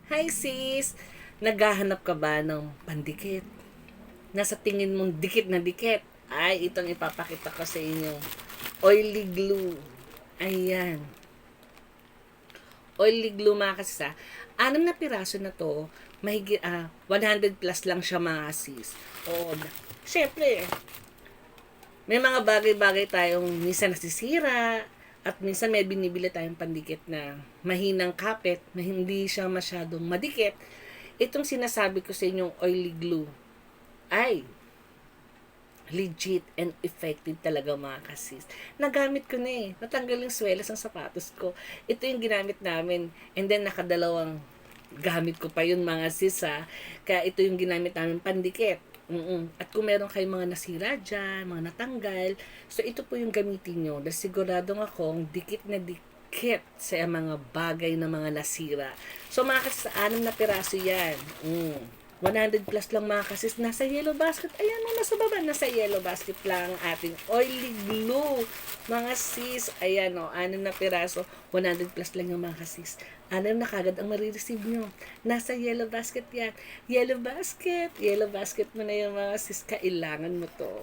Hi sis! Naghahanap ka ba ng pandikit? Nasa tingin mong dikit na dikit? Ay, itong ipapakita ko sa inyo. Oily glue. Ayan. Oily glue mga kasisa. 6 na piraso na to. Mahigit, 100 plus lang siya mga sis. Oo. Siyempre, may mga bagay-bagay tayong minsan nasisira, at minsan may binibili tayong pandikit na mahinang kapit, na hindi siya masyadong madikit. Itong sinasabi ko sa inyong oily glue ay legit and effective talaga mga kasis. Nagamit ko na eh. Natanggal yung swelas ng sapatos ko. Ito yung ginamit namin. And then nakadalawang gamit ko pa yun mga sis ha. Kaya ito yung ginamit namin pandikit. At kung meron kayong mga nasira dyan, mga natanggal, so ito po yung gamitin nyo. Dahil siguradong akong dikit na dikit sa mga bagay na mga nasira. So mga kasis, 6 na piraso yan. 100 plus lang mga kasis. Nasa yellow basket. Ayan o, nasa baba. Nasa yellow basket lang ang ating oily glue. Mga sis. Ayan o, 6 na piraso. 100 plus lang yung mga kasis. 6 na kagad ang marireceive nyo. Nasa yellow basket yan. Yellow basket. Yellow basket mo na yung mga sis. Kailangan mo to.